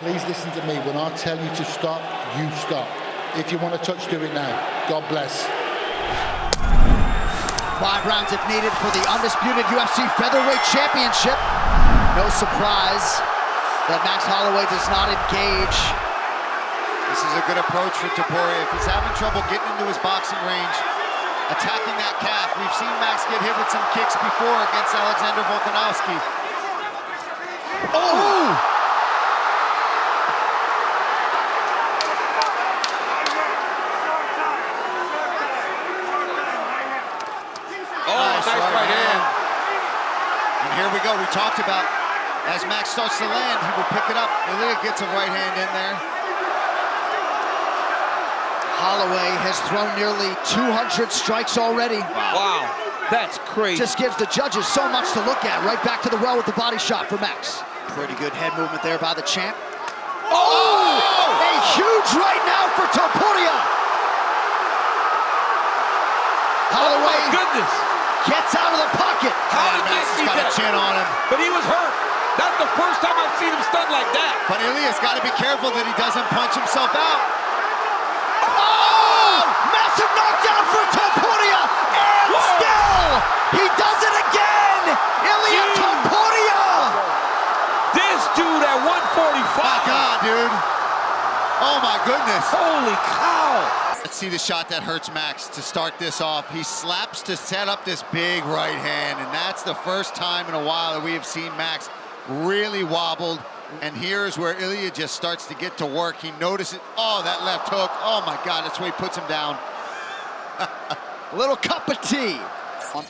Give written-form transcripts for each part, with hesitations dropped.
Please listen to me. When I tell you to stop, you stop. If you want to touch, do it now. God bless. 5 rounds if needed for the undisputed UFC Featherweight Championship. No surprise that Max Holloway does not engage. This is a good approach for Topuria. If he's having trouble getting into his boxing range, attacking that calf. We've seen Max get hit with some kicks before against Alexander Volkanovski. Oh! Nice right hand. And here we go. We talked about as Max starts to land, he will pick it up. Ilya gets a right hand in there. Holloway has thrown nearly 200 strikes already. Wow, that's crazy. Just gives the judges so much to look at. Right back to the well with the body shot for Max. Pretty good head movement there by the champ. Oh! A huge right now for Topuria. Oh Holloway my goodness. Gets out of the pocket. How did Max they see got that? a chin on him. But he was hurt. That's the first time I've seen him stunned like that. But Ilya's got to be careful that he doesn't punch himself out. Oh! Massive knockdown for Topuria. And still, he does it again. Ilya Topuria. This dude at 145. My God, dude. Oh my goodness. Holy cow. Let's see the shot that hurts Max to start this off. He slaps to set up this big right hand, and that's the first time in a while that we have seen Max really wobbled. And here's where Ilya just starts to get to work. He notices, oh, that left hook. Oh my God, that's where he puts him down. A little cup of tea.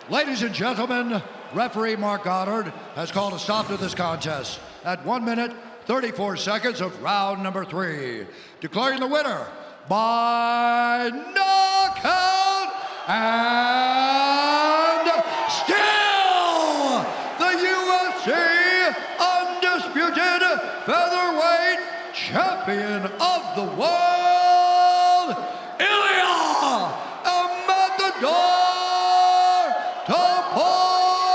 Ladies and gentlemen, referee Mark Goddard has called a stop to this contest at 1 minute, 34 seconds of round number 3, declaring the winner by knockout and still the UFC undisputed featherweight champion of the world, Ilya Matador Topuria.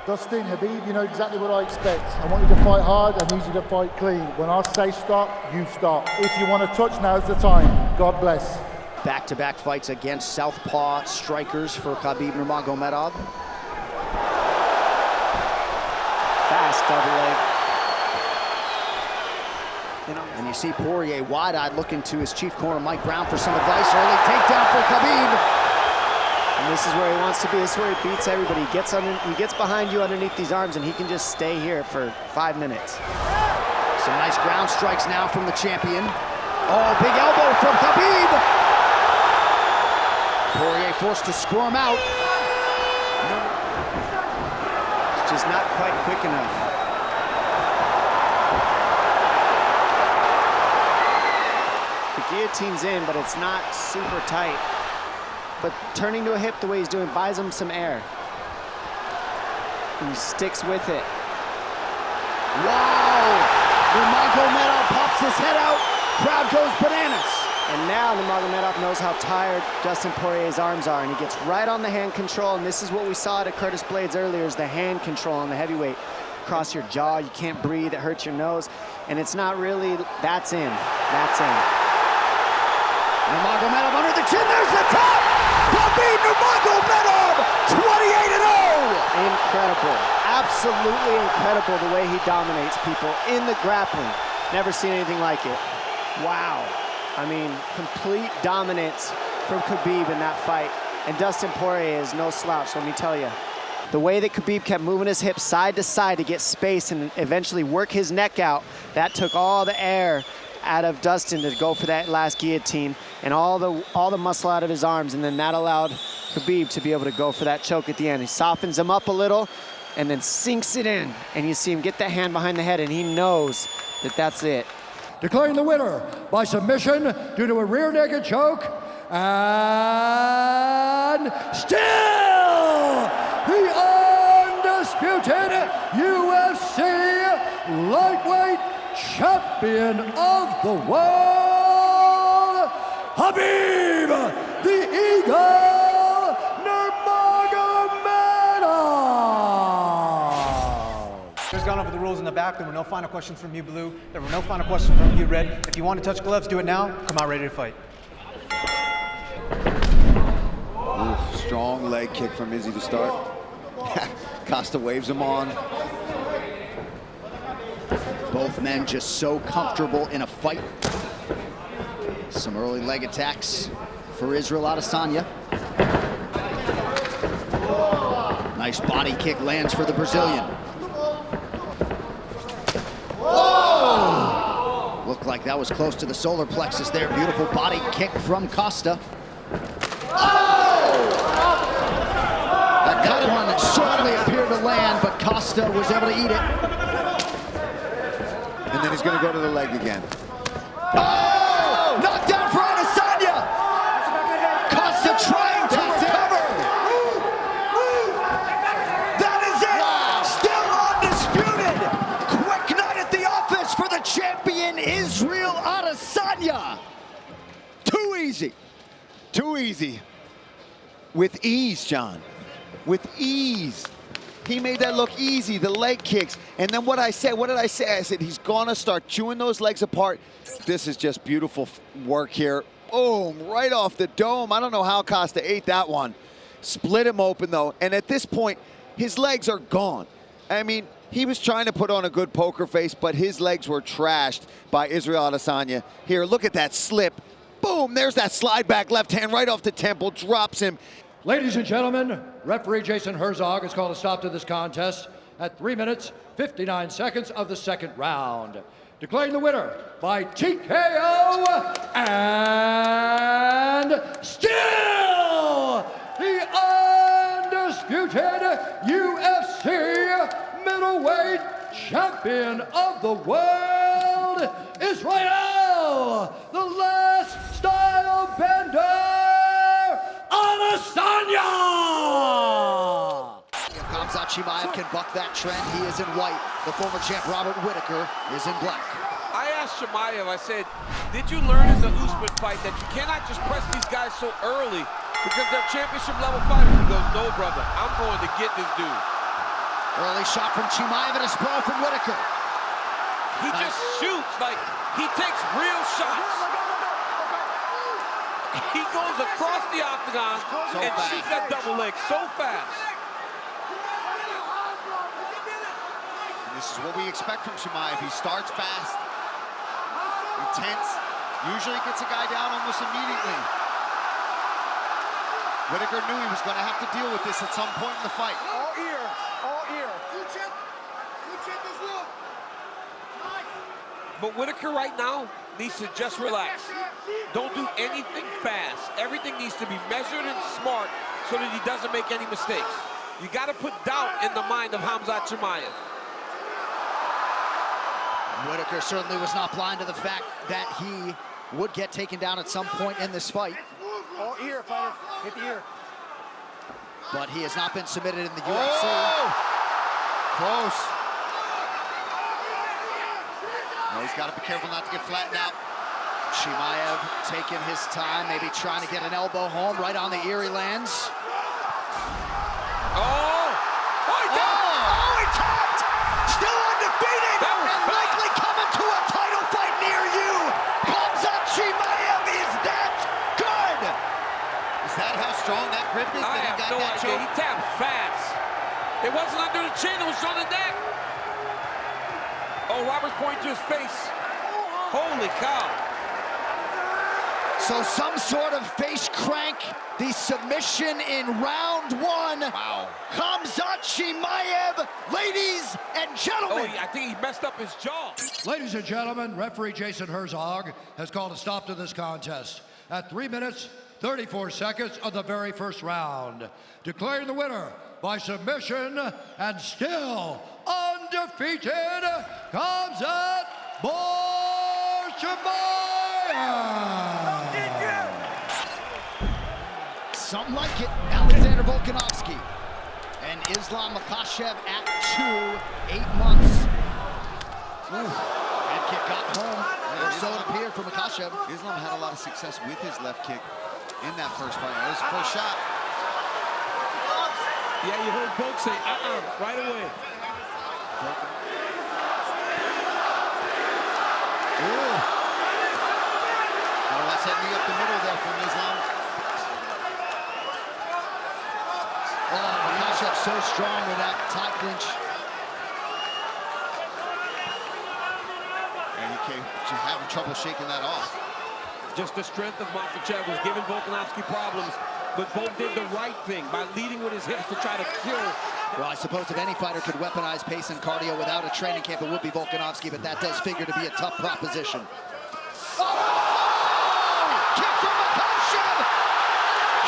Dustin, Habib, you know exactly what I expect. I want you to fight hard. I need you to fight clean. When I say stop, you stop. If you want to touch, now's the time. God bless. Back-to-back fights against southpaw strikers for Khabib Nurmagomedov. Fast double leg. And you see Poirier wide-eyed looking to his chief corner, Mike Brown, for some advice. Early takedown for Khabib. And this is where he wants to be. This is where he beats everybody. He gets behind you underneath these arms, and he can just stay here for 5 minutes. Some nice ground strikes now from the champion. Oh, big elbow from Khabib. Poirier forced to squirm out. It's just not quite quick enough. The guillotine's in, but it's not super tight. But turning to a hip the way he's doing buys him some air. And he sticks with it. Wow! Nurmagomedov pops his head out. Crowd goes bananas. And now Nurmagomedov knows how tired Dustin Poirier's arms are, and he gets right on the hand control. And this is what we saw at Curtis Blades earlier, is the hand control on the heavyweight. Across your jaw, you can't breathe, it hurts your nose. And it's not really, that's in, that's in. Nurmagomedov under the chin, there's the top! Khabib Nurmagomedov, 28-0! Incredible, absolutely incredible the way he dominates people in the grappling. Never seen anything like it. Wow. I mean, complete dominance from Khabib in that fight. And Dustin Poirier is no slouch, let me tell you. The way that Khabib kept moving his hips side to side to get space and eventually work his neck out, that took all the air out of Dustin to go for that last guillotine and all the muscle out of his arms, and then that allowed Khabib to be able to go for that choke at the end. He softens him up a little and then sinks it in, and you see him get that hand behind the head, and he knows that that's it. Declaring the winner by submission due to a rear naked choke, and still the undisputed UFC lightweight champion of the world, Khabib the Eagle Nurmagomedov. referee's gone over the rules in the back. There were no final questions from you, Blue. There were no final questions from you, Red. If you want to touch gloves, do it now. Come out ready to fight. Ooh, strong leg kick from Izzy to start. Costa waves him on. Both men just so comfortable in a fight. Some early leg attacks for Israel Adesanya. Nice body kick lands for the Brazilian. Whoa! Looked like that was close to the solar plexus there. Beautiful body kick from Costa. That one certainly appeared to land, but Costa was able to eat it. And then he's going to go to the leg again. Oh! Knockdown for Adesanya! Costa trying to recover! That is it! Wow. Still undisputed! Quick night at the office for the champion, Israel Adesanya! Too easy. Too easy. With ease, John. With ease. He made that look easy, the leg kicks. And then what did I say? I said he's gonna start chewing those legs apart. This is just beautiful work here. Boom, right off the dome. I don't know how Costa ate that one. Split him open though. And at this point, his legs are gone. I mean, he was trying to put on a good poker face, but his legs were trashed by Israel Adesanya. Here, look at that slip. Boom, there's that slide back left hand right off the temple, drops him. Ladies and gentlemen, referee Jason Herzog has called a stop to this contest at 3 minutes, 59 seconds of the second round. Declaring the winner by TKO and still the undisputed UFC middleweight champion of the world, Israel, the last style bender, Adesanya! Khamzat Chimaev can buck that trend. He is in white. The former champ Robert Whittaker is in black. I asked Chimaev, I said, did you learn in the Usman fight that you cannot just press these guys so early because they're championship level fighters? He goes, no, brother, I'm going to get this dude. Early shot from Chimaev and a sprawl from Whittaker. He just shoots, like, he takes real shots. He goes across the octagon and shoots that double leg so fast. And this is what we expect from Chimaev. He starts fast, intense, usually gets a guy down almost immediately. Whittaker knew he was going to have to deal with this at some point in the fight. All ear, all ear. But Whittaker right now needs to just relax. Don't do anything fast. Everything needs to be measured and smart so that he doesn't make any mistakes. You got to put doubt in the mind of Khamzat Chimaev. Whittaker certainly was not blind to the fact that he would get taken down at some point in this fight. All ear, fighter. Hit the ear. But he has not been submitted in the UFC. Oh! Close. Oh, he's got to be careful not to get flattened out. Chimaev taking his time, maybe trying to get an elbow home right on the ear he lands. Oh! Oh, he tapped! Oh, he tapped! Still undefeated! And likely coming to a title fight near you! Khamzat Chimaev is that good! Is that how strong that grip is? I have no idea. He tapped fast. It wasn't under the chin, it was on the neck. Oh, Robert's pointing to his face. Holy cow. So some sort of face crank, the submission in round one. Wow. Khamzat Chimaev, ladies and gentlemen. Oh, I think he messed up his jaw. Ladies and gentlemen, referee Jason Herzog has called a stop to this contest at 3 minutes, 34 seconds of the very first round. Declaring the winner by submission and still undefeated, Khamzat Chimaev. Something like it, Alexander Volkanovski and Islam Makhachev at 2, 8 months. Ooh, head kick got home, or so it appeared for Makhachev. Islam had a lot of success with his left kick in that first fight. That was the first shot. Yeah, you heard Volk say, right away. strong with that tie clinch. And he came having trouble shaking that off. Just the strength of Makhachev was giving Volkanovski problems, but Volk did the right thing by leading with his hips to try to kill. Well, I suppose if any fighter could weaponize pace and cardio without a training camp, it would be Volkanovski, but that does figure to be a tough proposition. Oh! Kick from Makhachev!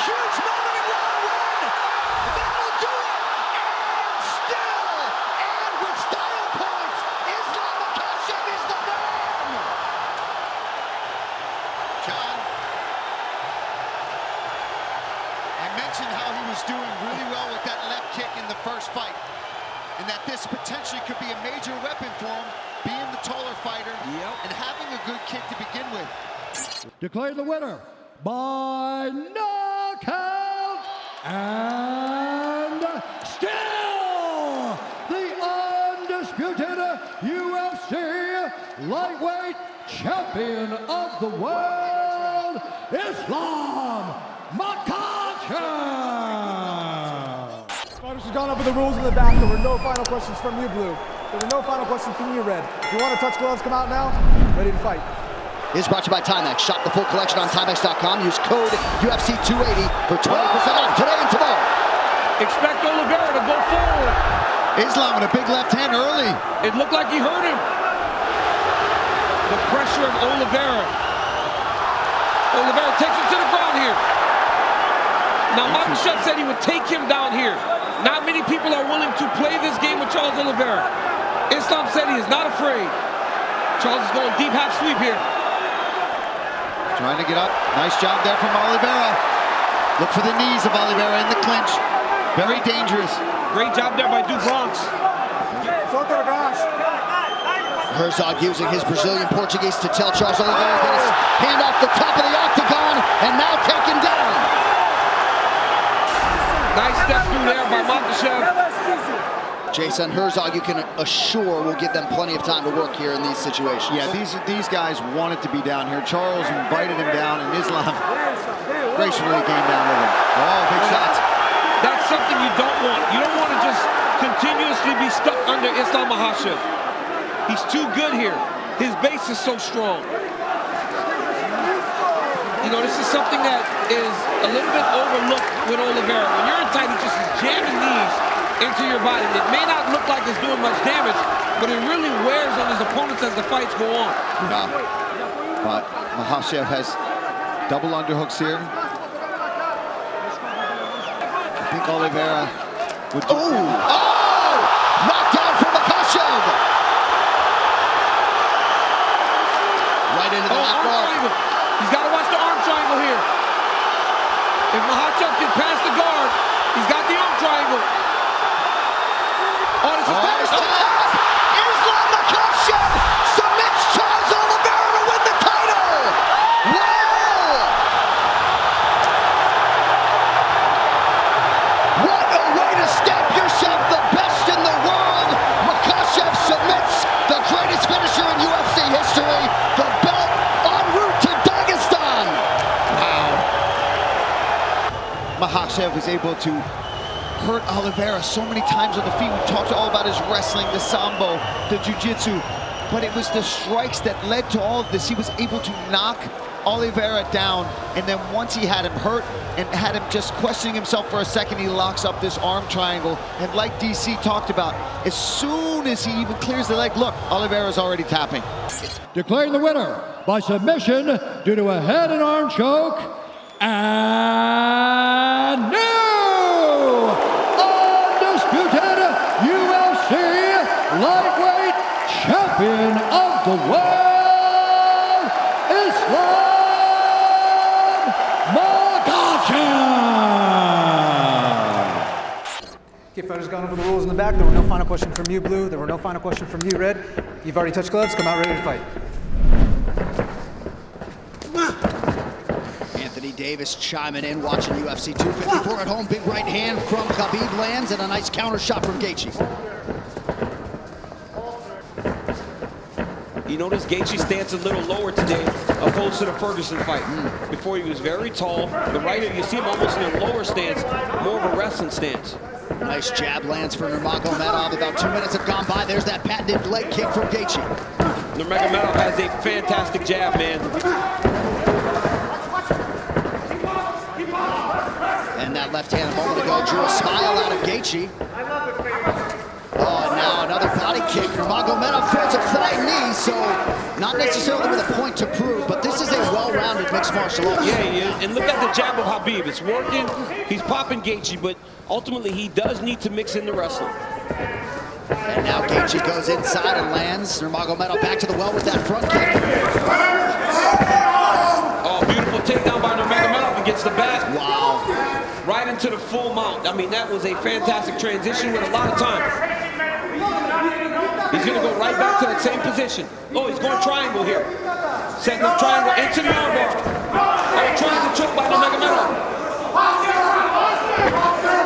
Huge moment in round one! That'll do it! And still, and with style points, Islam Makhachev is the man! John, I mentioned how he was doing really well with that left kick in the first fight, and that this potentially could be a major weapon for him, being the taller fighter and having a good kick to begin with. Declared the winner by knockout, and still the undisputed UFC lightweight champion of the world, Islam Makhachev. Fighters have gone over the rules in the back. There were no final questions from you, Blue. There were no final questions from you, Red. If you want to touch gloves, come out now. Ready to fight. Is brought to you by Timex. Shop the full collection on Timex.com. Use code UFC280 for 20% off today and tomorrow. Expect Oliveira to go forward. Islam with a big left hand early. It looked like he hurt him. The pressure of Oliveira. Oliveira takes him to the ground here. Now, Makhachev said he would take him down here. Not many people are willing to play this game with Charles Oliveira. Islam said he is not afraid. Charles is going deep half sweep here. Trying to get up. Nice job there from Oliveira. Look for the knees of Oliveira in the clinch. Very dangerous. Great job there by Dubronx. Herzog using his Brazilian Portuguese to tell Charles Oliveira that his hand off the top of the octagon and now taken down. Nice step through there by Makhachev. Jason Herzog, you can assure, will give them plenty of time to work here in these situations. Yeah, these guys wanted to be down here. Charles invited him down, and Islam gracefully came down with him. Oh, big shots. That's something you don't want. You don't want to just continuously be stuck under Islam Makhachev. He's too good here. His base is so strong. You know, this is something that is a little bit overlooked with Oliveira. When you're in tight, he just is jamming knees into your body. It may not look like it's doing much damage, but it really wears on his opponents as the fights go on. But Makhachev has double underhooks here. I think Oliveira would do... Knockdown from Makhachev! Right into the left guard. He's got to watch the arm triangle here. If Makhachev can pass the guard, he's got the arm triangle. Oh, this is Islam Makhachev submits Charles Oliveira to win the title! Wow! What a way to stamp yourself the best in the world! Makhachev submits the greatest finisher in UFC history, the belt en route to Dagestan! Makhachev was able to hurt Oliveira so many times on the feet. We talked all about his wrestling, the sambo, the jiu-jitsu, but it was the strikes that led to all of this. He was able to knock Oliveira down, and then once he had him hurt and had him just questioning himself for a second, he locks up this arm triangle, and like DC talked about, as soon as he even clears the leg, look, Oliveira's already tapping. Declaring the winner by submission due to a head and arm choke, and new undisputed UFC lightweight champion of the world, Islam Makhachev. Okay, fighters gone over the rules in the back. There were no final questions from you, Blue. There were no final questions from you, Red. You've already touched gloves. Come out ready to fight. Anthony Davis chiming in, watching UFC 254 at home. Big right hand from Khabib lands, and a nice counter shot from Gaethje. You notice Gaethje's stance a little lower today, opposed to the Ferguson fight. Before he was very tall. The right here, you see him almost in a lower stance, more of a wrestling stance. Nice jab lands for Nurmagomedov. About 2 minutes have gone by. There's that patented leg kick from Gaethje. Nurmagomedov has a fantastic jab, man. And that left hand a moment ago drew a smile out of Gaethje. Oh, now another body kick. Nurmagomedov throws a flying knee, so not necessarily with a point to prove, but this is a well-rounded mixed martial arts. Yeah, he is. And look at the jab of Khabib. It's working. He's popping Gaethje, but ultimately he does need to mix in the wrestling. And now Gaethje goes inside and lands. Nurmagomedov back to the well with that front kick. Oh, beautiful takedown by Nurmagomedov against the back. Wow. Right into the full mount. I mean, that was a fantastic transition with a lot of time. He's gonna go right back to that same position. Oh, he's going triangle here. Setting up triangle into the armbar. Oh, triangle choke by Nurmagomedov.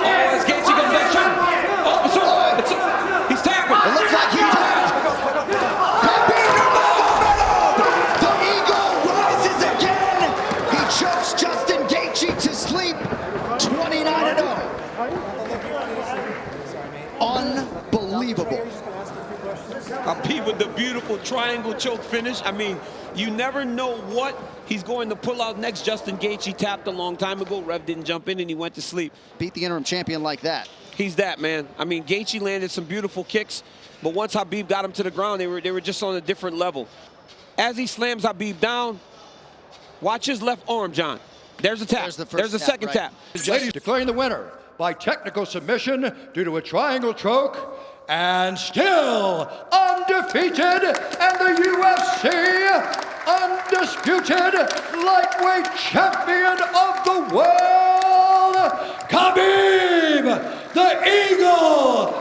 Oh, as Gaethje goes back shot. Oh, he's tapping. It looks like he tapped. Khabib Nurmagomedov! The eagle rises again. He chokes Justin Gaethje to sleep. 29-0. Unbelievable. Khabib with the beautiful triangle choke finish. I mean, you never know what he's going to pull out next. Justin Gaethje tapped a long time ago. Rev didn't jump in and he went to sleep. Beat the interim champion like that. He's that, man. I mean, Gaethje landed some beautiful kicks, but once Khabib got him to the ground, they were just on a different level. As he slams Khabib down, watch his left arm, John. There's a tap. There's the second tap. Ladies, declaring the winner by technical submission due to a triangle choke, and still undefeated, and the UFC undisputed lightweight champion of the world, Khabib, the Eagle,